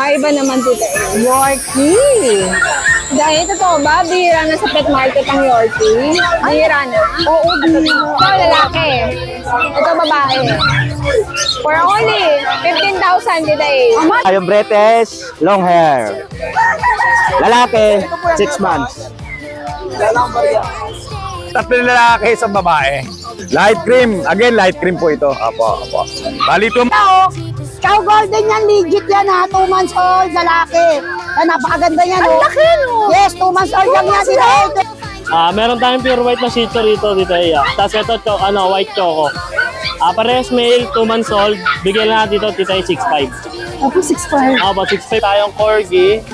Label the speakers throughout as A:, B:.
A: May iba naman dito.
B: Yorkie.
A: Dahil totoo ba, bihira na sa pet market ang Yorkie? Bihira na?
B: Oo,
A: Ito lalaki. Ito babae. For only 15,000 dito eh.
C: Yung British, long hair. Lalaki, 6 months.
D: Tatlo na lalaki sa babae. Light cream. Again, light cream po ito. Apo. Bali ito.
B: Chow Golden yan, legit yan ha. 2 months old, lalaki. Napakaganda niya, no? Ang laki, no? Yes, 2 months old lang yan sila.
E: Meron tayong pure white na shih tzu rito, Iya. Tapos ito, white choco. Parehas male, 2 months old. Bigyan lang natin dito, Tita, 6'5".
B: Ako, 6'5".
E: About 6'5". Tayong corgi,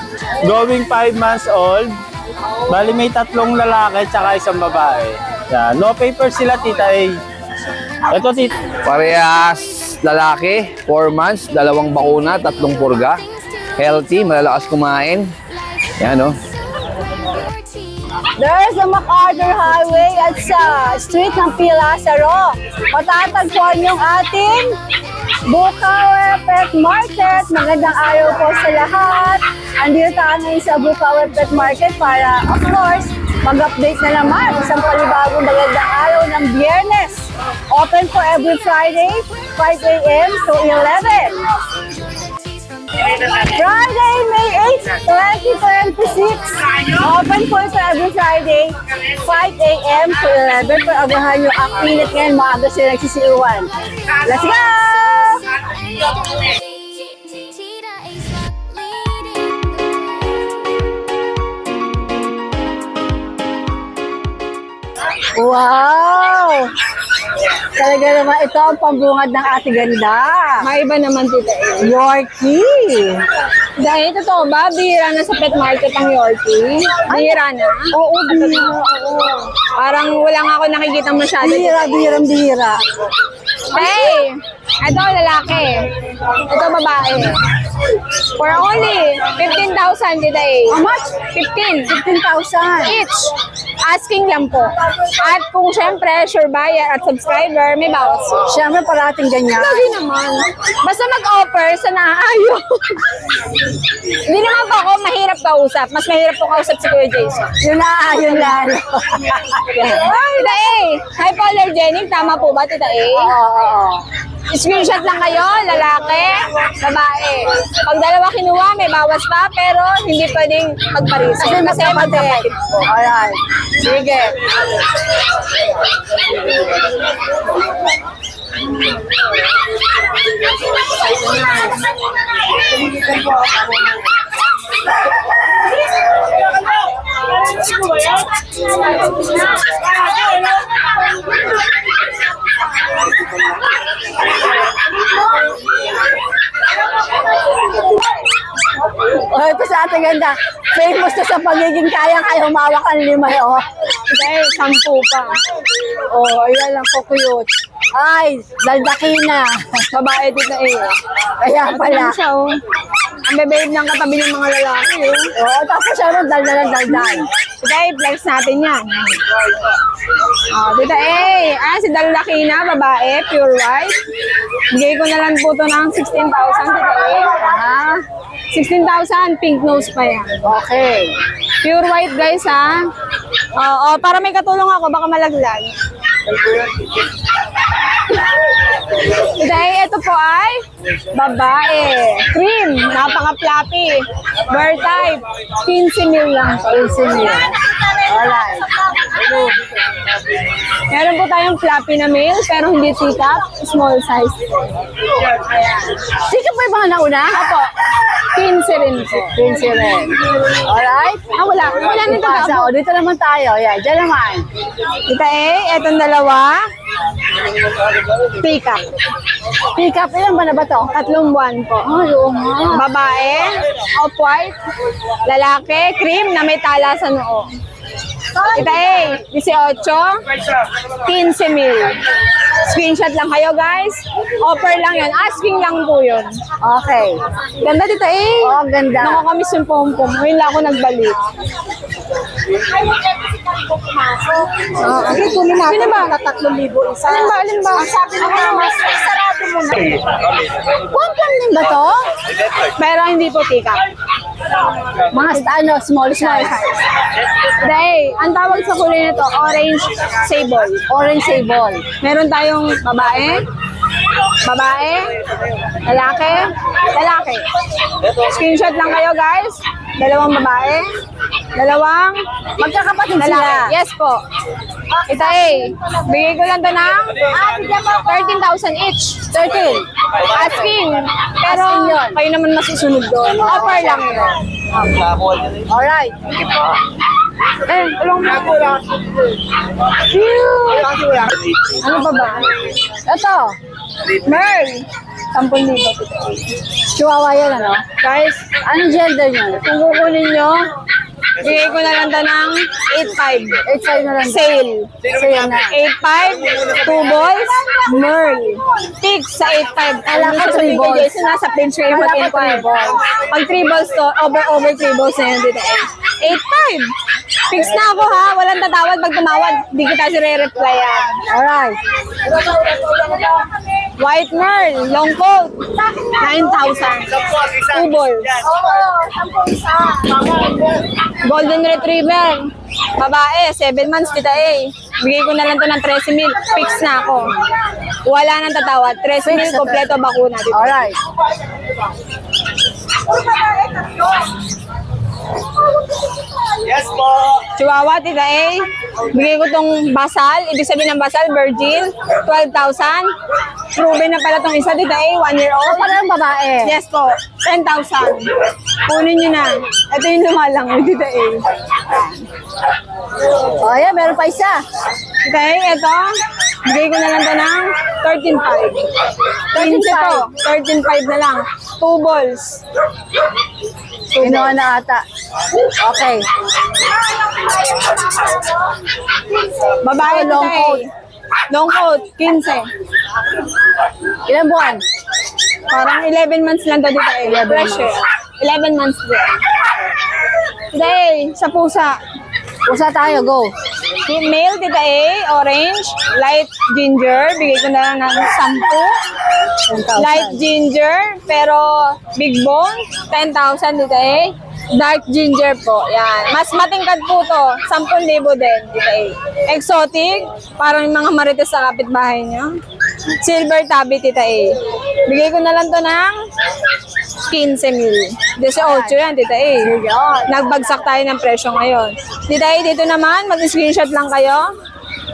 E: going 5 months old. Bali may 3 lalaki tsaka 1 babae. Yan. No paper sila, Tita A. Ito, Tita.
D: Parehas lalaki, 4 months, 2 bakuna, 3 purga. Healthy, malalakas kumain. Yan, no?
B: There's a MacArthur Highway at sa street ng P. Lazaro. Matatagpuan yung ating Bukawe Pet Market. Magandang araw po sa lahat. Andito tayo ngayon sa Bukawe Pet Market para, of course, mag-update na naman isang panibagong magandang araw ng Biyernes. Open for every Friday, 5 a.m. to 11. Friday, May 8, 2026. Open po ito every Friday, 5 a.m. to 11. Pero agahan nyo, ang init ngayon, maaga sila nagsisiuwan. Let's go! Wow! Talaga naman, ito ang pambungad ng ate ganda.
A: May iba naman dito eh.
B: Yorkie.
A: Dahil totoo ba, bihira na sa pet market ang Yorkie? Bihira na?
B: Oo, bihira. Oo.
A: Parang wala nga ako nakikita masyado.
B: Bihira, bihira.
A: Hey! Ito lalaki. Ito babae. For only 15,000 dito eh.
B: How much?
A: 15.
B: 15,000.
A: Each. Asking lang po. At kung syempre, sure buyer at subscriber, may bawas.
B: Siyempre, parating ganyan.
A: Lagi naman. Basta mag-offer sa naayo. Hindi naman po ako mahirap kausap. Mas mahirap po kausap si Kuya Jason.
B: Yun lang.
A: Ay, Tita A! Hypoallergenic, tama po ba, Tita A?
B: Oo.
A: Screenshot lang kayo, lalaki, babae. Pag dalawa kinuha, may bawas pa, pero hindi pwedeng magpariso.
B: Kasi magkapatid. Alright.
A: Sige.
B: Oh, ito sa ating ganda. Famous to sa pagiging kayang humawak ang 5, oh.
A: Dahil 10 pa.
B: Oh, ayan lang po cute. Ay, daldaki na.
A: Babae Tita A.
B: Kaya
A: Pala
B: pala.
A: siya, oh. Ang bebe ng katabi ng mga lalaki, oh.
B: Oo, tapos siya rin daldal.
A: Tita A, flex natin yan. Tita A, si Daldakina, babae, pure white. Bigay ko na lang po ito ng 16,000, Tita A.
B: Ha?
A: 16,000, pink nose pa yan.
B: Okay.
A: Pure white guys ha. Oo, para may katulong ako, baka malaglag. Today, ito po ay babae. Cream, napaka-fluffy. Bird type, 15 mil lang.
B: 15 mil. Alright.
A: Meron po tayong fluffy na male, pero hindi sikap, small size.
B: Sige po yung mga nauna?
A: Apo, 15 rin po.
B: 15 rin. Alright.
A: Wala nito
B: Pasa,
A: ako.
B: o, dito naman tayo. Yan, dyan naman.
A: Kita etong dalawa. Pick up.
B: Pick up, ilan ba na ba to?
A: 3 buwan po.
B: Ay, oo nga.
A: Babae, off-white, lalaki, cream na may tala sa noo. Kita 18, 15 mil. Screenshot lang kayo, guys. Offer lang yun. Asking lang po yun.
B: Okay.
A: Ganda dito eh.
B: Oh, ganda.
A: Nakakamiss yung pom-pom. Ngayon lang ako nagbalik.
B: Okay, kunin natin.
A: Sino ba?
B: 3,000 isa.
A: Alin ba? Alin ba?
B: Sabi mo na, mas sarado mo na. Pom-pom din ba to?
A: Pero hindi po pick-up.
B: Mga small size.
A: Dahil, ang tawag sa kulay nito, orange sable.
B: Orange sable.
A: Meron tayong babae, lalaki, lalaki. Screenshot lang kayo, guys. Dalawang babae, dalawang
B: Magkakapatid
A: lalaki.
B: sila.
A: Yes po. Ito eh. Bigay ko lang to ng 13,000 each.
B: 13.
A: Asking. Pero
B: Asking yun.
A: kayo naman masusunod doon. Offer lang yun.
B: Alright.
A: Eh, tulong mo. Ano pa ba?
B: Ito.
A: Merl. 10,000.
B: Chihuahua yan, ano?
A: Guys,
B: Anong gender niya?
A: kung kukunin nyo, bigay ko na lang to ng 8,500.
B: 8,500 na lang.
A: Sale.
B: Sale na.
A: 8,500, 2 balls, Merl. Tick sa 8,500.
B: Kala ko
A: Ano
B: 3 balls.
A: Jason, nasa page kayo
B: Kala ko
A: mag-inquire.
B: 3 balls.
A: Pag 3 balls to, over 3 balls na yun dito eh. 8,500. Fix na ako ha, walang tatawad. Pag tumawad, di kita si re-reply yan.
B: Alright.
A: White Merl, long coat, 9,000. 2 balls. Golden Retriever, babae, 7 months tita eh. Bigay ko na lang to ng 13,000. Fix na ako. Wala nang tatawad. 13,000, kompleto bakuna dito.
B: Alright.
A: Chihuahua, tita eh. Bigay ko tong basal. Ibig sabihin ng basal, virgin. 12,000. Proven na pala tong isa, tita eh. 1 year old.
B: Parang babae.
A: Yes po. 10,000. Kunin nyo na. Ito yung lumalang, tita eh.
B: Oh, yeah, meron pa isa.
A: Okay, ito. Bigay ko na lang to ng 13,500. 15 po. 13,500 na lang. 2 balls.
B: Inuha na ata. Okay.
A: Babae,
B: Long
A: tita eh.
B: coat.
A: Long coat, 15.
B: Ilang buwan?
A: Parang 11 months lang to dito eh. Fresh eh. 11 months din. Today, sa pusa.
B: Usa tayo, go.
A: Male, tita A, orange, light ginger, bigay ko na lang ng 10.
B: 10,000.
A: Light ginger, pero big bone, 10,000 tita A. Dark ginger po, yan. Mas matingkad po to, 10,000 din, tita A. Exotic, parang yung mga marites sa kapitbahay nyo. Silver tabby, tita A. Bigay ko na lang to ng 15,000. 18 yan, tita A. Nagbagsak tayo ng presyo ngayon. Tita A, dito naman, mag-screenshot lang kayo.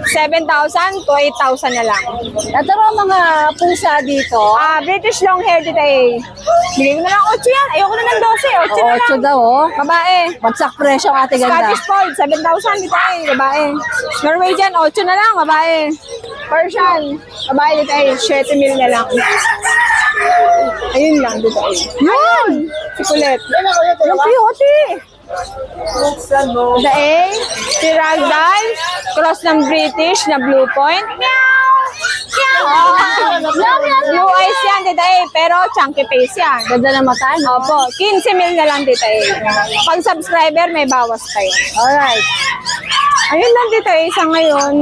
A: 7,000 to 8,000 na lang.
B: Ito raw mga pusa dito.
A: British long hair, tita A. Bigay ko na lang 8 yan. Ayoko na ng 12. 8 na lang.
B: 8 daw, oh.
A: Babae.
B: Bagsak presyo ang ate ganda.
A: Scottish Fold, 7,000 tita A. Babae. Norwegian, 8 na lang. Babae. Persian. Babae, tita A. 7,000 na lang. Ayun lang, tita A. Yun! Si Kulit.
B: Yung beauty.
A: The A, si Ragdoll, cross ng British na Blue Point. Meow! Meow! Blue eyes yan, tita A, pero chunky face yan.
B: Ganda ng mata, no?
A: Opo, 15,000 na lang, tita A. Pag subscriber, may bawas kayo.
B: Alright.
A: Ayun lang, tita A, sa ngayon.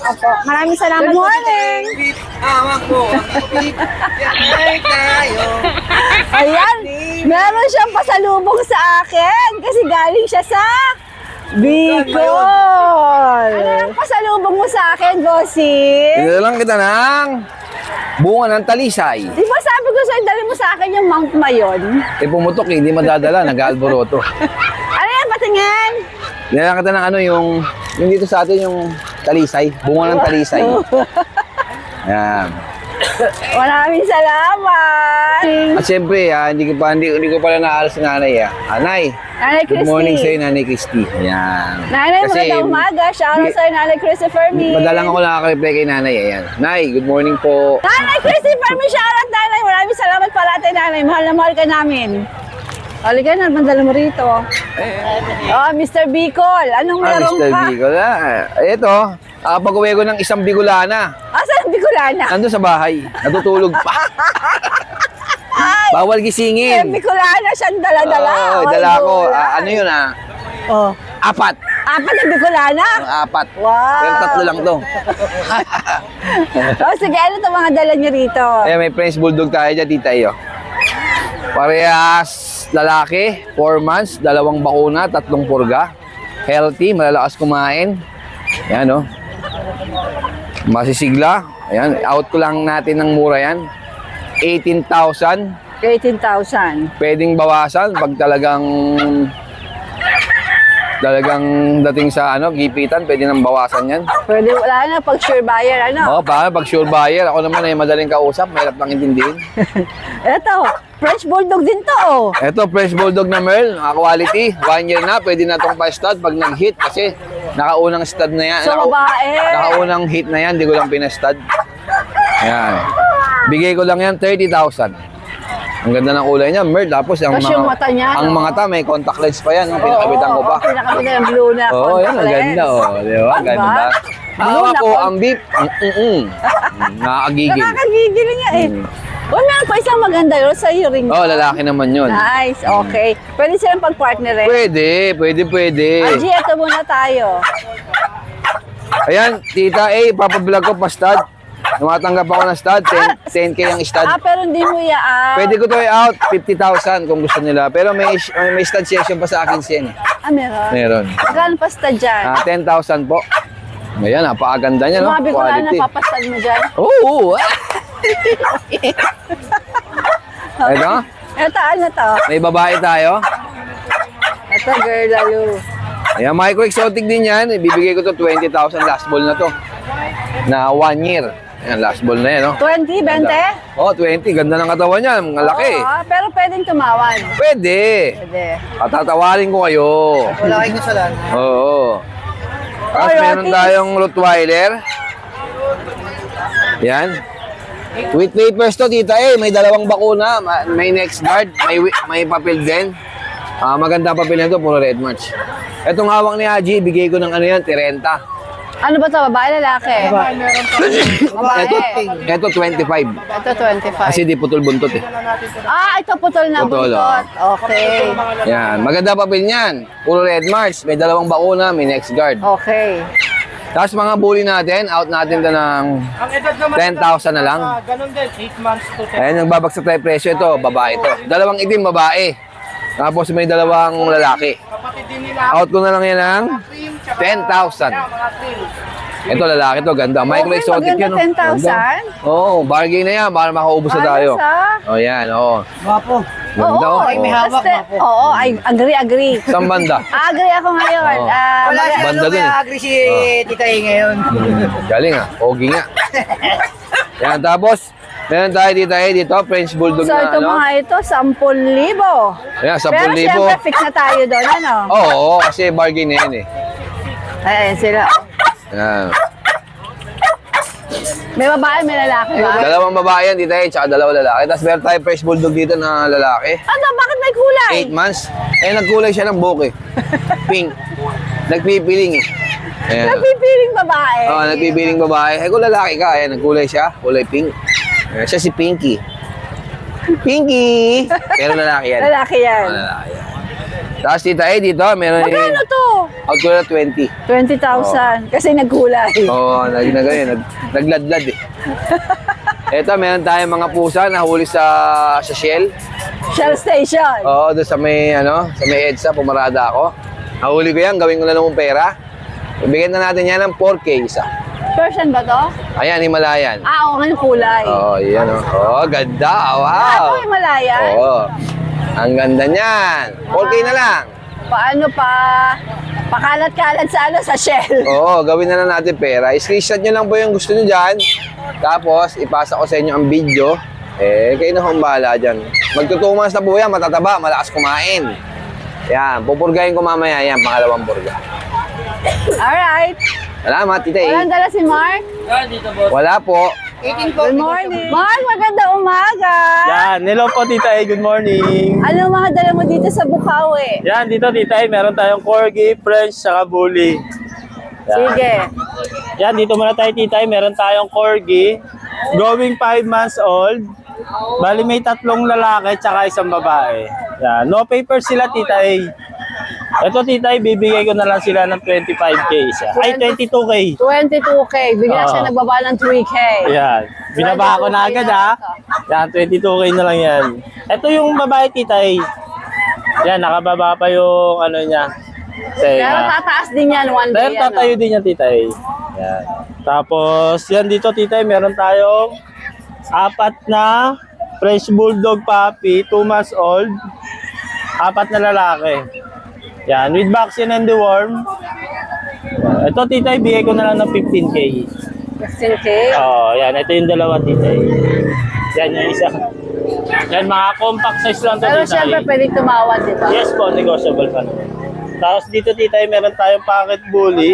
A: Opo, maraming salamat.
B: Good
A: po,
B: morning.
A: tita A.
B: Ayan. Meron siyang pasalubong sa akin kasi galing siya sa Bicol. Ano yung pasalubong mo sa akin, Bossy?
D: Lang kita ng bunga ng talisay.
B: Di ba sabi ko sa'yo, dali mo sa akin yung Mount Mayon?
D: Eh pumutok eh, hindi madadala, nag-alboroto.
B: Ano yan, patingin?
D: Nilang kita ng ano yung dito sa atin yung talisay, bunga ng talisay. Yan.
B: Maraming salamat.
D: At syempre, hindi ko pala naalas si nanay. Nanay,
B: Nanay
D: good
B: Christy.
D: morning sa'yo, Nanay Christy. Yan.
B: Nanay, magandang umaga. Shoutout sa'yo, Nanay Christy Fermi.
D: Madalang ako nakaka-reply kay nanay. Ayan. Nay, good morning po.
B: Nanay Christy Fermi, shoutout, Nanay. Maraming salamat palate, Nanay. Mahal na mahal ka namin. Halika na, mandala mo rito. Oh, Mr. Bicol. Anong meron
D: Mr.
B: ka?
D: Bicol. Ito, Pag-uwi ko ng isang Bicolana,
B: Asan ang Bicolana?
D: nandun sa bahay, natutulog pa. Bawal gisingin.
B: Bicolana siyang dala-dala.
D: Oo,
B: Ay,
D: dala ko.
B: gulay.
D: Ano yun
B: Oh.
D: 4.
B: Apat na Bicolana?
D: 4.
B: Wow.
D: Pero 3 lang to.
B: Oh, sige, ano itong mga dala niyo rito?
D: May French Bulldog tayo dyan, tita iyo. Parehas lalaki, 4 months, 2 bakuna, 3 purga. Healthy, malalakas kumain. Yan, oh. Masisigla. Ayan, out ko lang natin ng mura yan. 18,000.
B: 18,000.
D: Pwedeng bawasan pag talagang dating sa gipitan, pwede nang bawasan yan.
B: Pwede, wala na pag sure buyer, ano?
D: Oh, pag sure buyer, ako naman ay madaling kausap, mahirap lang intindihin.
B: Ito, French Bulldog din to, oh.
D: Ito, French Bulldog na Merl, quality. 1 year na, pwede na itong pa-stud pag nag-hit kasi nakaunang stud na yan.
B: So, babae.
D: Nakaunang hit na yan, di ko lang pinastud. Ayan. Bigay ko lang yan, 30,000. Ang ganda ng kulay niya, Merl. Tapos
B: Tapos yung mata niya,
D: ang
B: no?
D: mga may contact lens pa yan. Pinakabitan ko pa.
B: Oo, pinakabitan yung blue na
D: Oo,
B: contact
D: yan, ang ganda.
B: lens.
D: Oh, di ba?
B: Diba?
D: Ganda.
B: Blue
D: Hawak
B: na
D: ko
B: con-
D: ang beep. Nakakagigil.
B: Nakakagigil nga eh. Oh, meron pa isang maganda yun sa ring.
D: Oh, lalaki naman yun.
B: Nice, okay. Pwede silang pag-partner eh.
D: Pwede.
B: G, ito muna tayo.
D: Ayan, tita A, papablog ko pa stud. Tumatanggap ako ng stud, 10K ang stud.
B: Pero hindi mo iyaan.
D: Pwede ko to i-out, 50,000 kung gusto nila. Pero may stud session pa sa akin siya.
B: Meron.
D: Meron.
B: Magkano pasta dyan?
D: 10,000 po. Ayan, napakaganda niya,
B: Yung
D: no?
B: mga Bicolana,
D: Quality.
B: papastad mo dyan.
D: Oo! Ito,
B: Ito, ano to?
D: may babae tayo.
B: Ito, girl, lalo.
D: Ayan, micro exotic din yan. Ibibigay ko to 20,000 last ball na to. Na 1 year. Ayan, last ball na yan, no?
B: 20, 20?
D: Oh, 20. Ganda ng katawan niya. Ang laki.
B: Oo, pero pwedeng tumawan.
D: Pwede.
B: Pwede.
D: Patatawarin ko kayo.
B: Wala kayong kasalan.
D: Oo. Tapos
B: Oh,
D: meron
B: Rotis.
D: tayong Rottweiler. Yan. With papers to, tita eh. May 2 bakuna. May next guard. May papel din. Maganda papel nito. Puro red march. Etong hawak ni Haji, bigay ko ng 30.
B: Ano ba to? Babae, lalaki? Babae.
D: Ito 25.
B: Ito, 25.
D: Kasi di putol buntot eh.
B: Ito putol na
D: Putol,
B: buntot. Okay.
D: Yan. Maganda papel niyan. Puro red march. May 2 bakuna. May next guard.
B: Okay.
D: Tapos mga bully natin, out natin to ng 10,000 na lang.
E: Ganun din, 8 months to 10.
D: Ayan, nagbabagsak tayo presyo. Ito, babae ito. 2 itim, babae. Tapos may 2 lalaki.
E: Kapatid din nila.
D: Out ko na lang yan ng 10,000.
E: Mga cream.
D: Ito, lalaki to. Ganda. Micro
B: Okay,
D: exotic
B: maganda,
D: yan.
B: 10,000?
D: Oo, bargain na yan. Para makaubos na tayo.
B: Ayos,
D: O, yan. Oo.
E: Gwapo.
D: Ganda.
B: Oo,
D: oh.
B: oo, agree.
D: Saan banda?
B: Agree ako ngayon.
D: Oo.
B: Wala
D: Banda dun eh.
E: Agree si Tita E ngayon.
D: Galing ah. Pogi nga. Yan, tapos, meron tayo dito, French Bulldog
B: So,
D: na
B: ito mga ito, 10,000.
D: Ayan, 10,000.
B: Pero siyempre, fix na tayo doon, ano?
D: Oo, kasi bargain na yan eh.
B: Ayan sila.
D: Yan.
B: May babae, may lalaki ba?
D: 2 babae yan, dito eh, tsaka 2 lalaki. Tapos meron tayo French Bulldog dito na lalaki.
B: Ano, bakit may kulay?
D: 8 months. Eh, nagkulay siya ng buhok eh. Pink. Nagpipiling eh. Ayan.
B: Napipiling babae.
D: Oo, nagpipiling babae. Eh, kung lalaki ka, ayan, nagkulay siya. Kulay pink. Ayan, siya si Pinky. Pinky! Pero lalaki yan.
B: Lalaki yan.
D: Oo, lalaki yan. Tapos tita eh, dito, meron
B: Magkano to?
D: out ko na 20.
B: 20,000. Kasi nagkulay.
D: Oo, nagladlad eh. Ito, meron tayong mga pusa na huli sa Shell.
B: Shell station.
D: Oo, doon sa may, sa may EDSA, pumarada ako. Nahuli ko yan, gawin ko na namang pera. Ibigyan na natin yan ng 4K isa.
B: Persian ba to?
D: Ayan, Himalayan.
B: Oo, nga yung kulay.
D: Oo, yan o. Oo, ganda. Wow.
B: Ito, Himalayan.
D: Oo. Ang ganda niyan. 4K na lang.
B: Paano pa? Pakalat-kalat sa Shell.
D: Oo, gawin na lang natin pera. I-screenshot nyo lang po yung gusto nyo dyan. Tapos, ipasa ko sa inyo ang video. Eh, kayo na akong bahala dyan. Magtutumas na po yan, matataba, malakas kumain. Yan, pupurgahin ko mamaya yan, pangalawang burga.
B: Alright.
D: Salamat, tita eh.
B: Walang dala si Mark?
D: Wala po.
B: Good morning. Mark, maganda umaga.
E: Yan, hello po Tita E, good morning.
B: Ano mga dala mo dito sa Bukawi?
E: Yan, dito Tita E, meron tayong Corgi, French, saka Bully. Yan.
B: Sige.
E: Yan, dito muna tayo titay. Meron tayong corgi. Going 5 months old. Bali may 3 lalaki tsaka isang babae. Yan, no paper sila titay. Ito titay, bibigay ko na lang sila ng 25k isa. Ay, 22k.
B: 22K. Bigla siya
E: Oo.
B: nagbaba ng 3K.
E: Yan. Binaba ko na agad ha. Yan, 22k na lang yan. Ito yung babae titay. Yan, nakababa pa yung ano niya.
B: Pero
E: Tenga.
B: tataas din yan one
E: Pero
B: day.
E: tatayo din yan titay. Yan. Tapos, yan dito titay, meron tayong 4 na French Bulldog puppy, 2 months old. 4 na lalaki. Yan, with vaccine and deworm. Ito titay, bigay ko na lang ng 15k.
B: 15K.
E: Oo, yan. Ito yung dalawa titay. Yan yung isa. Yan, mga compact size lang to
B: Pero
E: titay.
B: syempre pwedeng tumawad, di ba?
E: Yes po, negotiable pa naman. Tapos dito titay, meron tayong pocket bully.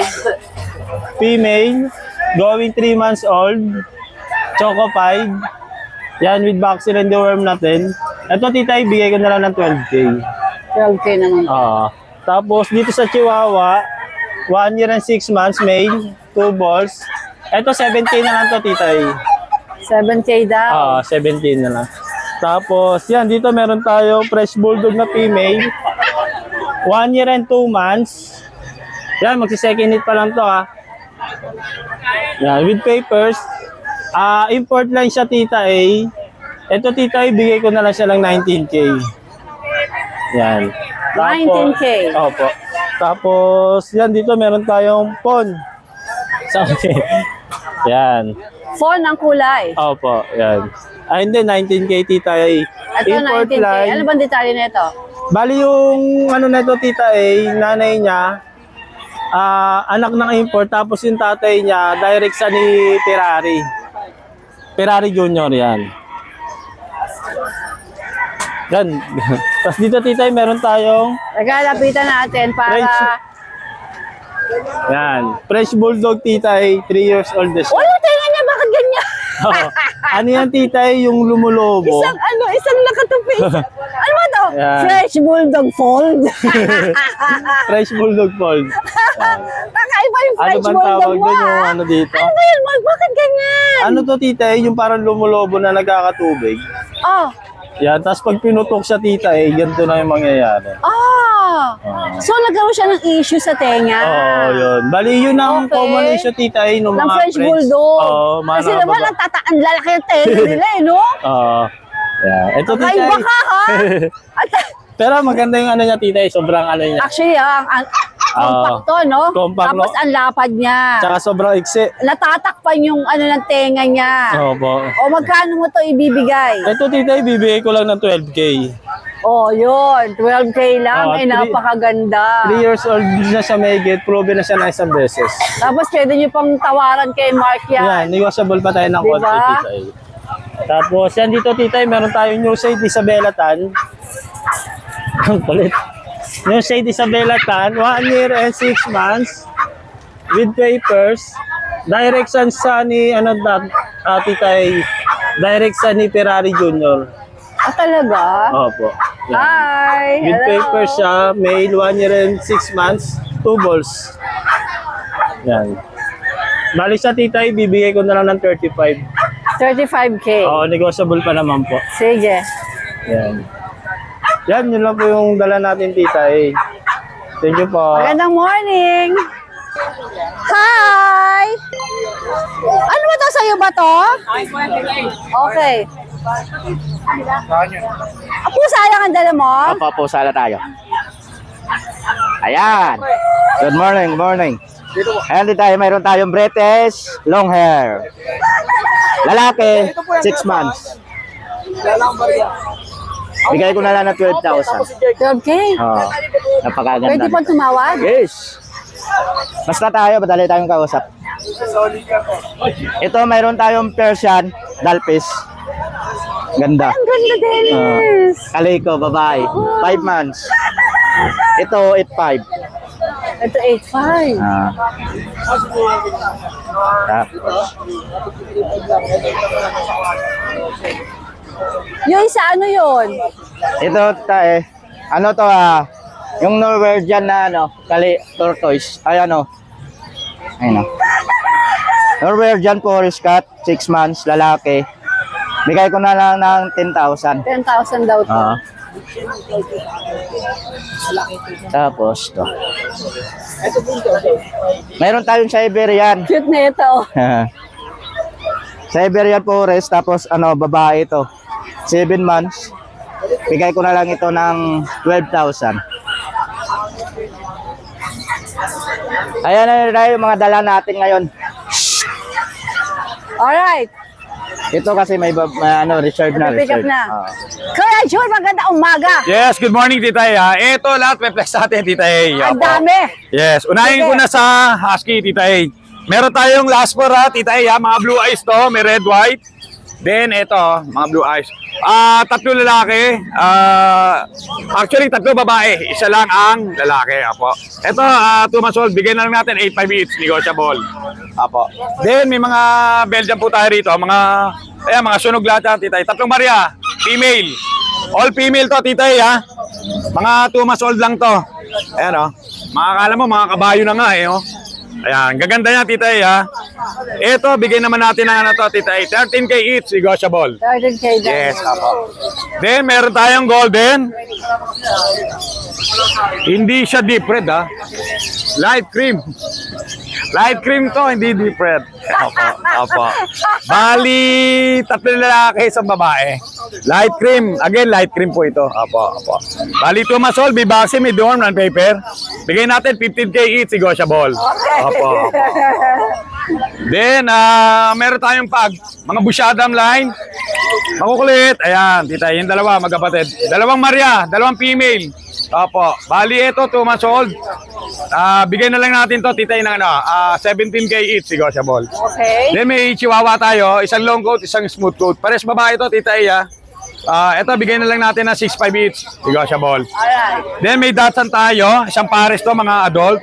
E: Female, going 3 months old. Choco 5. Yan, with vaccine and deworm natin. Ito titay, bigay ko na lang ng 12k.
B: 12K naman.
E: Oo. Tapos dito sa Chihuahua, 1 year and 6 months, male, 2 balls. Ito 7k na lang to titay.
B: 7K daw.
E: 17 na lang. Tapos, yan, dito meron tayo fresh bulldog na female. 1 year and 2 months. Yan, magsi-second hit pa lang to ha. Yan, with papers. Import line siya tita A. Ito tita A, bigay ko na lang siya ng 19k. Yan.
B: 19K.
E: Opo. Tapos, yan, dito meron tayong pon. Okay. Yan.
B: Phone ang kulay.
E: Opo, yan. Hindi, 19k tita A.
B: Ito 19K. Ano bang detalye nito?
E: Bali yung ano na ito tita A, nanay niya, anak ng import, tapos yung tatay niya, direct sa ni Ferrari. Ferrari Junior yan. Yan. Tapos dito tita A, meron tayong
B: Nagalapitan natin para...
E: yan. Fresh Bulldog tita A, 3 years old na siya.
B: Wala, tingnan niya, bakit ganyan?
E: Oo. Ano yan tita A, yung lumulobo.
B: Isang nakatupi. Ano ba to?
E: Yan.
B: Fresh Bulldog Fold.
E: Fresh Bulldog Fold.
B: Kakaiba yung
E: Ano
B: Fresh
E: bang
B: Bulldog
E: tawag
B: mo,
E: doon yung
B: ah.
E: ano dito?
B: Ano ba yun, Mark? Bakit ganyan?
E: Ano to tita A, yung parang lumulobo na nagkakatubig.
B: Oh.
E: Yan, tapos pag pinutok sa tita ganito na yung mangyayari.
B: So, nagkaroon siya ng issue sa tenga.
E: Oo, yun. Bali, yun ang
B: Okay.
E: common issue, tita, nung
B: Ng
E: mga
B: French
E: friends.
B: Bulldog.
E: Oo, mga
B: Kasi naman,
E: nakababa.
B: ang lalaki ng tenga nila eh, no?
E: Oo. Yeah. Ito, tita.
B: Kakaiba ka, ha? At,
E: Pero maganda yung ano niya, tita, sobrang ano niya.
B: actually, ang compact to, no?
E: Compact,
B: Tapos
E: no?
B: ang lapad niya.
E: Tsaka sobrang iksi.
B: Natatakpan yung ano ng tenga niya.
E: Opo.
B: O magkano mo to ibibigay?
E: Ito, tita, bibigay ko lang ng 12k.
B: Oh, yun. 12K lang.
E: Oh,
B: Napakaganda.
E: 3 years old na siya may get. Proven na siya na isang beses.
B: Tapos pwede nyo pang tawaran kay Mark yan.
E: Yan, negotiable pa tayo ng
B: Diba?
E: konti, tita. Tapos, yan dito, tita, meron tayong New Shade Isabela Tan. Ang kulit. New Shade Isabela Tan, 1 year and 6 months. With papers. Direct sa ni, tita, direct sa ni Ferrari Junior.
B: Ah, talaga?
E: Opo. Yan.
B: Hi!
E: With
B: Hello!
E: papers siya, male, 1 year and 6 months, 2 balls. Yan. Bali sa tita, bibigay ko na lang ng 35.
B: 35K.
E: Oo, negotiable pa naman po.
B: Sige.
E: Yan. Yan, yun lang po yung dala natin, tita. Thank you po.
B: Magandang morning! Hi! Ano ba to? Sa'yo ba to? Okay. Apo, sayang ang dala mo?
C: Opo, sala tayo. Ayan. Good morning, good morning. Ayan din tayo, mayroon tayong British long hair. Lalaki, 6 months. Bigay ko na lang ng 12,000.
B: 12K?
C: Oh, napakaganda.
B: Pwede pa tumawad?
C: Yes. Basta tayo, madali tayong kausap. Ito, mayroon tayong Persian, Dalpis. Ganda.
B: Ang ganda, Dennis!
C: Kaliko, babae. 5 months. Ito, 8.5.
B: Ito, 8.5.
C: Tapos,
B: Yung isa, ano yun?
C: ito, ano to yung Norwegian na tortoise. Ay ano. Ayun Norwegian Forest Cat, 6 months, lalaki. Bigay ko na lang ng 10,000.
B: 10,000 daw to.
C: Oo. Tapos to. Meron tayong Siberian.
B: Cute na ito.
C: Siberian Forest, tapos babae ito. 7 months. Bigay ko na lang ito ng 12,000. Ayan na yung mga dala natin ngayon.
B: Alright.
C: Ito kasi may reserve na.
B: Pick up
C: Reserve.
B: na.
C: Oo.
B: Kuya Jun, maganda umaga.
F: Yes, good morning Tita E. Ito lahat may flex natin Tita E.
B: Ang
F: Opo.
B: dami.
F: Yes, unahin
B: Sige.
F: ko na sa Husky Tita E. Meron tayong last four Tita E, mga blue eyes to, may red, white. Then ito, mga blue eyes. Tatlo lalaki. Actually, tatlo babae. Isa lang ang lalaki. Apo. Ito, 2 months old. Bigyan na lang natin 8.5 each. Negotiable. Apo. Then, may mga Belgian po tayo rito. Mga sunog lahat yan, Tita E. Tatlong Maria. Female. All female to, Tita E, ha? Mga 2 months old lang to. Ayan, oh. Makakala mo, mga kabayo na nga, eh, oh. Ayan, gaganda niya, Tita E, ha? Ito, bigay naman natin ng Tita E. 13K each, negotiable.
B: 13K daw.
F: Yes, apo. Then, meron tayong golden. Hindi siya deep red, ha? Light cream. Light cream to, hindi deep red. Apo. Bali, tatlo lalaki, isang babae. Light cream. Again, light cream po ito. Apo. Bali, 2 months old, may vaccine, may dorm, non-paper. Bigay natin 15K each, negotiable. Apo. Then, meron tayong mga busyadam line. Makukulit. Ayan, Tita, yung dalawa, magkapatid. Dalawang Maria, dalawang female. Opo. Bali, ito, 2 months old. Bigay na lang natin to, Tita, ng 17K each, negotiable.
B: Okay.
F: Then, may chihuahua tayo. Isang long coat, isang smooth coat. Pares babae to, Tita, ito, bigay na lang natin ng 6.5 each, negotiable.
B: Alright.
F: Then, may Dachshund tayo. Isang pares to, mga adult.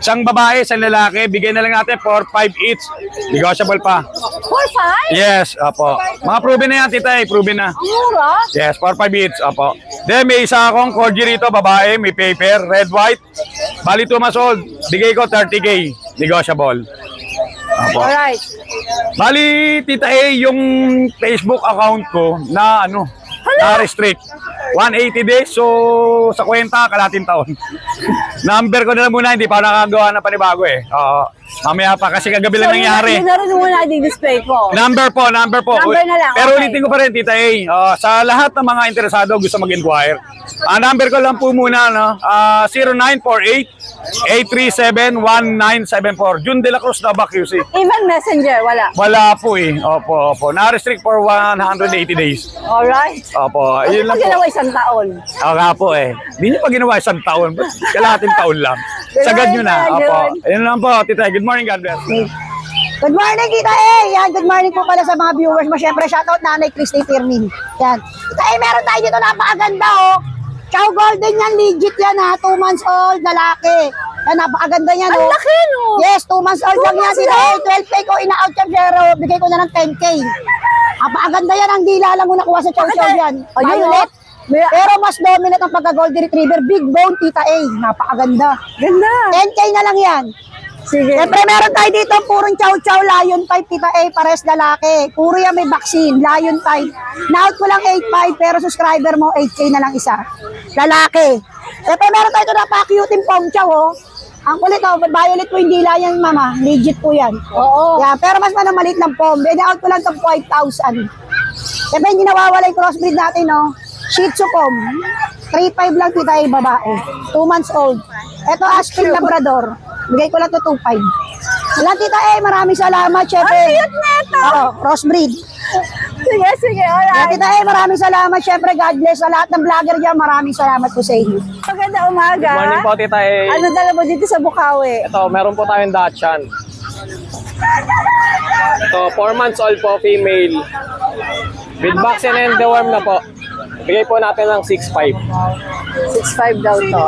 F: Isang babae, isang lalaki. Bigay na lang natin 4.5 each. Negotiable pa.
B: 4-5?
F: Yes, apo. Mga proven na yan, Tita, proven na.
B: Mura?
F: Yes, 4.5 each, apo. Then, may isa akong corgi rito, babae, may paper, red, white. Bali 2 months old. Bigay ko 30K. Negotiable. Apo.
B: Alright.
F: Bali, Tita yung Facebook account ko na na-restrict. 180 days, so sa kwenta, kalating taon. Number ko na lang muna, hindi pa nakagawa na panibago eh. Mamaya pa kasi kagabi lang nangyari.
B: Yun na rin muna i-display ko.
F: Number po.
B: Number na lang,
F: Pero
B: okay.
F: ulitin ko pa rin, Tita A. Sa lahat ng mga interesado gusto mag-inquire. Number ko lang po muna, 0948-837-1974. June de la Cruz na QC.
B: Even messenger, wala.
F: Wala po eh. Opo. Na-restrict for 180 days.
B: Alright.
F: Opo.
B: Hindi
F: Yun
B: pa
F: lang po.
B: ginawa isang taon.
F: Nga po eh. Hindi nyo pa ginawa isang taon. Ba't kalahating taon lang? Sagad nyo na.
B: Good
F: Opo.
B: morning.
F: Ayun lang po, Tita. Good morning, God bless.
G: Good morning, Tita Yan, good morning po pala sa mga viewers mo. Siyempre, shoutout Nanay Christy Firmin. Yan. Tita meron tayo dito napakaganda, oh. Chow Golden yan, legit yan, ha. 2 months old, lalaki. Yan, napakaganda yan,
B: Ang
G: oh.
B: laki, no?
G: Yes, 2 months old
B: 2
G: lang yan,
B: months
G: Tita
B: lang?
G: 12K ko, ina-out yan, pero bigay ko na ng 10K. Napakaganda yan, ang dila lang mo nakuha sa Chow Chow yan.
B: Ayun,
G: Violet.
B: oh. May-
G: Pero mas dominant ang pagka-Golden Retriever. Big bone, Tita A. Napakaganda.
B: Ganda.
G: 10K na lang yan.
B: Sige.
G: Siyempre, meron tayo dito purong chow-chow, lion type, Tita A, pares lalaki. Puro yan may vaccine, lion type. Na-out ko lang 8.5, pero subscriber mo, 8K na lang isa. Lalaki. Siyempre, meron tayo ito na pa-cute yung pong chow, oh. Ang kulit, oh, violet po, hindi lang yan, mama. Legit po yan.
B: Oo.
G: Yeah, pero mas maliit ng pom. Na-out ko lang ito 5,000. Siyempre, hindi nawawala yung crossbreed natin, oh. Shih Tzu pom. 3.5 lang, Tita A, babae. 2 months old. Ito, Aspin Labrador. Bigay ko lang ito 2.5. Wala, Tita A, maraming salamat, syempre.
B: Ang cute na ito.
G: Oo, crossbreed.
B: Sige,
G: Kaya,
B: alright.
G: Tita A, maraming salamat, syempre. God bless sa lahat ng vlogger dyan. Maraming salamat po sa inyo.
B: Maganda umaga.
H: Morning po, Tita E.
B: Ano dala mo dito sa Bukawi?
H: Ito, meron po tayong Dachshund. Ito, 4 months old po, female. With vaccine and deworm na po. Bigay po natin ng 6.5.
B: 6.5 daw to.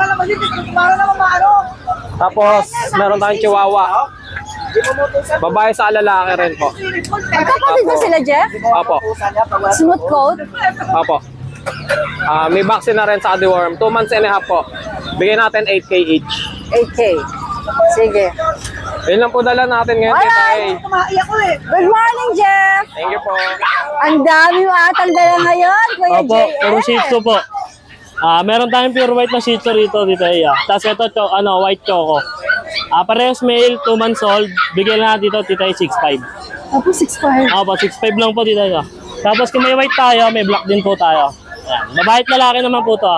H: Tapos, meron tayong Chihuahua. Babae sa lalaki rin po.
B: Magkapatid ba sila, Jeff?
H: Opo.
B: Smooth coat?
H: Opo. May vaccine na rin sa deworm. 2 months and a half po. Bigay natin 8K each.
B: 8K. Sige.
H: Yun lang po dala natin ngayon, Tita A.
B: Alright. Good morning, Jeff.
H: Thank you po.
B: Ang dami mo atang dala ngayon, Kuya
E: Opo,
B: JM.
E: puro Shih Tzu po. Meron tayong pure white na Shih Tzu rito, Tita Iya. Tapos ito, white choco. Parehas male, 2 months old. Bigyan na dito, Tita Iya, 6'5".
B: Opo, 6'5".
E: Opo, 6'5 lang po, Tita Iya. Tapos kung may white tayo, may black din po tayo. Ayan. Babae at lalaki naman po to.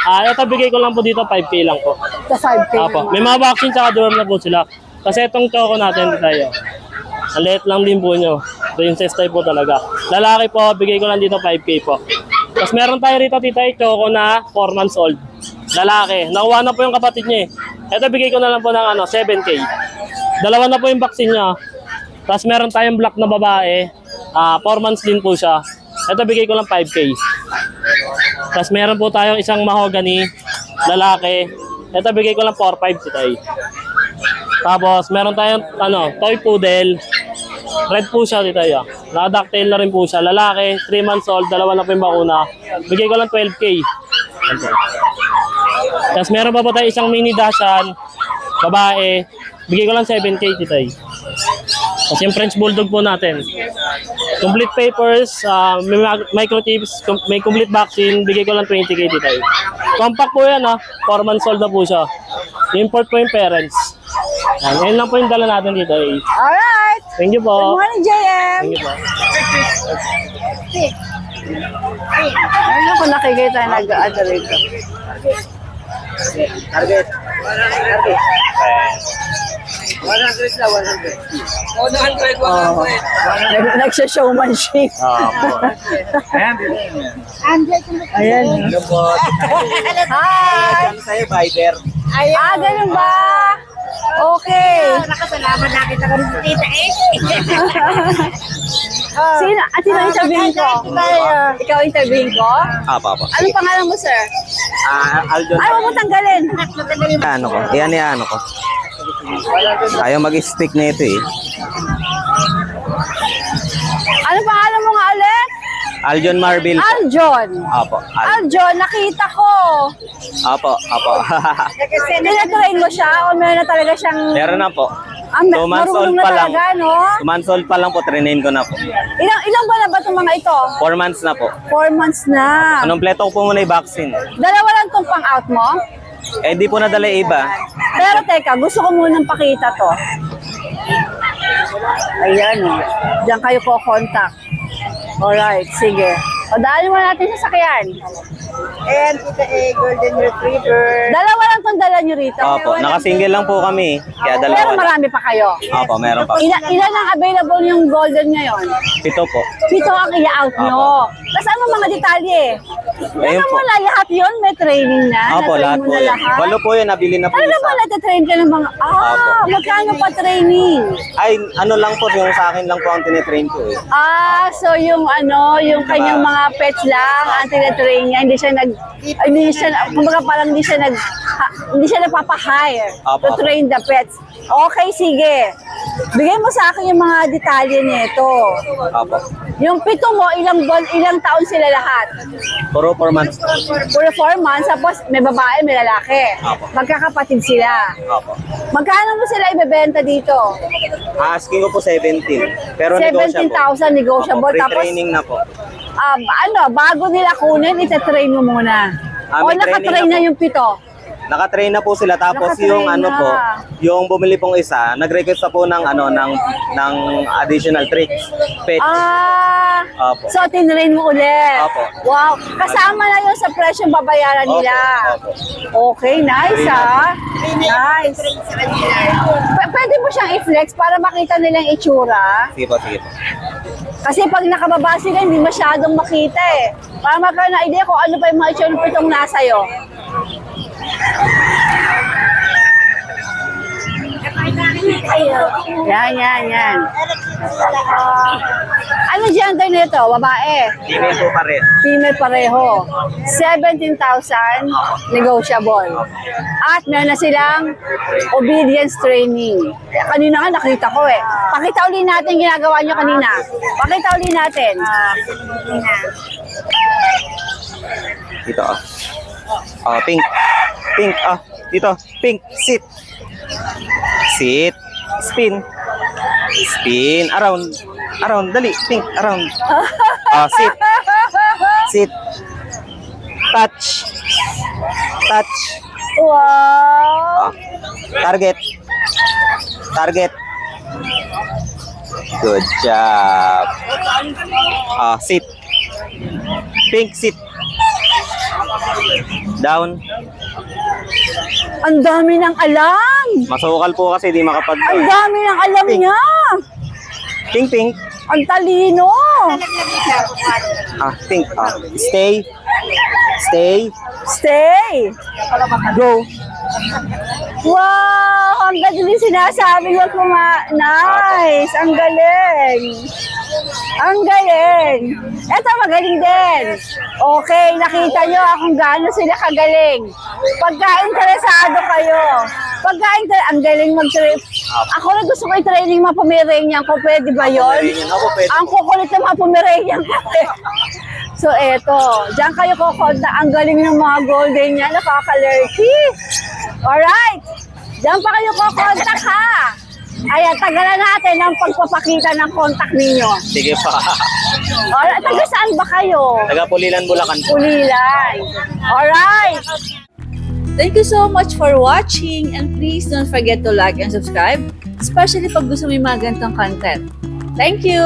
E: Ito bigay ko lang po dito, 5K lang po.
B: Sa 5K
E: Opo,
B: naman.
E: may mga vaccine tsaka dorm na po sila. Kasi itong choco natin, Tita Iya, ang liit lang din po nyo. Princess type po talaga. Lalaki po, bigay ko lang dito 5K po. Tapos meron tayo rito, Tita Iya, choco na 4 months old. Lalaki. Nakuha na po yung kapatid niya eh. Ito bigay ko na lang po ng 7K. Dalawa na po yung vaccine niya. Tapos meron tayong black na babae. 4 months din po siya. Ito bigay ko lang 5K. Tapos meron po tayong isang mahogany, lalaki. Ito bigay ko lang 4-5 Tita Iya. Tapos meron tayong toy poodle. Red po siya, Tita Iya. Naka-ducktail na rin po siya. Lalaki, 3 months old, dalawa na po yung bakuna. Bigay ko lang 12K. Tapos meron pa po tayo isang mini Dachshund, babae. Bigay ko lang 7K, Tita Iya. Tapos yung French Bulldog po natin. Complete papers, may microchips, may complete vaccine. Bigay ko lang 20K, Tita Iya. Compact po yan 4 months old na po siya. Import po yung parents. Yan lang po yung dala natin dito.
B: Alright.
E: Thank you
B: Good
E: po.
B: morning, JM.
E: Thank you po.
B: Ayun ako nakikita nag-ano rito. Nagsha-showmanship. Ayan. Hi!
C: Sa'yo, Viber.
B: Ganun ba? Okay.
G: Nakasalamat na kita ka rin sa tita eh.
B: Sino yung interviewin ko? Ikaw interviewin ko?
C: Apa.
B: Anong pangalan mo, sir?
C: Aljon.
B: Ayaw mo tanggalin.
C: Ano ko? Iyan ko. Ayaw mag-stick na ito eh.
B: Anong pangalan mo nga ulit?
C: Aljon Marbil.
B: Aljon.
C: Apo.
B: Aljon, nakita ko.
C: Apo.
B: Tinatrain mo siya o meron na talaga siyang...
C: Meron na po. 2 months old
B: marunong na
C: pa lang.
B: talaga, no?
C: 2 months old pa lang po, trinain ko na po.
B: Ilang buwan na ba itong mga ito?
C: 4 months na po.
B: 4 months na.
C: Kompleto ko po muna yung vaccine.
B: Dalawa lang itong pang-out mo?
C: Di po nadala yung iba.
B: Pero teka, gusto ko munang pakita to. Ayan, diyan kayo ko contact. Alright, sige. O, daanin mo natin sa sakyan.
G: And tita A, golden retriever.
B: Dalawa lang itong dala nyo rito.
C: Opo, nakasingle lang po kami. Kaya
B: Pero
C: dalawa.
B: marami pa kayo.
C: Opo, meron pa.
B: Ilan ang available yung golden ngayon?
C: 7 po.
B: 7 ang i-out nyo. Tapos ano mga detalye?
C: Ayun
B: Ano
C: po.
B: mo na lahat yun? May training na?
C: Opo,
B: Na-train
C: lahat
B: mo
C: po
B: na
C: yun.
B: lahat?
C: 8 po yun, nabili na po
B: Ano
C: isa.
B: ba natatrain ka ng mga... magkano pa training?
C: Ay, ano lang po, yung sa akin lang po ang tinitrain ko eh.
B: So yung yung kanyang mga pets lang, ang tinatrain niya, hindi siya, kumbaga parang hindi siya nagpapa-hire to
C: Apo.
B: train the pets. Okay, sige. Bigay mo sa akin yung mga detalye nito.
C: Opo.
B: Yung 7 mo, ilang taon sila lahat?
C: Puro 4 months.
B: Puro 4 months, tapos may babae, may lalaki.
C: Apo.
B: Magkakapatid sila.
C: Opo.
B: Magkano mo sila ibebenta dito?
C: Asking ko po 17. Pero negotiable.
B: 17,000 negotiable.
C: Opo,
B: Tapos,
C: pre-training na po.
B: bago nila kunin, itatrain mo muna. O
C: may
B: nakatrain
C: training
B: na
C: na po.
B: yung 7.
C: Nakatrain na po sila tapos
B: Nakatrain
C: yung po,
B: na.
C: yung bumili pong isa, nag-request pa po ng ng additional tricks. Pets. Opo.
B: So tinrain mo ulit.
C: Opo.
B: Wow, kasama na yun sa presyong babayaran
C: Opo,
B: nila.
C: opo.
B: Okay, nice Nice. Pwede mo siyang i-flex para makita nilang itsura.
C: Sige po, sige po.
B: Kasi pag nakababa sila, hindi masyadong makita eh. Para magkaroon na idea kung ano pa yung mga itsura ng pitong nasa'yo. Yan. Ano gender nito? Babae?
C: Female po pa rin.
B: Female pareho. 17,000 negotiable. At meron na silang obedience training. Kanina nga nakita ko eh. Pakita uli natin ginagawa nyo kanina. Pakita uli natin.
C: Dito pink. Pink, dito. Pink, sit. Sit. Spin. Spin. Around. Around. Dali. Think. Around. Sit. Sit. Touch. Touch.
B: Wow!
C: Target. Target. Good job. Sit. Pink. Sit. Down.
B: Ang dami ng alam!
C: Masukal po kasi di makapag...
B: Ang dami ng alam
C: Pink.
B: niya!
C: Pink. Pink.
B: Ang talino!
C: Pink. Stay. Stay.
B: Stay!
C: Go.
B: Wow! Ang galing sinasabi mo Nice! Ang galing! Ang galing! Eto, magaling din. Okay, nakita nyo kung gaano sila kagaling. Pagka interesado kayo, ang galing mag-trip. Ako na gusto ko i-training mga Pomeranian ko. Pwede ba yun? Ang kukulit ng mga Pomeranian ko. So, eto. Diyan kayo kukonta. Ang galing ng mga golden niya. Nakaka-lurky. Alright. Diyan pa kayo kukontak ha. Ayan, tagalan natin ang pagpapakita ng contact ninyo.
C: Sige pa.
B: Alright, taga saan ba kayo?
C: Taga Pulilan, Bulacan po.
B: Pulilan. Alright.
I: Thank you so much for watching and please don't forget to like and subscribe, especially pag gusto mo yung mga ganitong content. Thank you!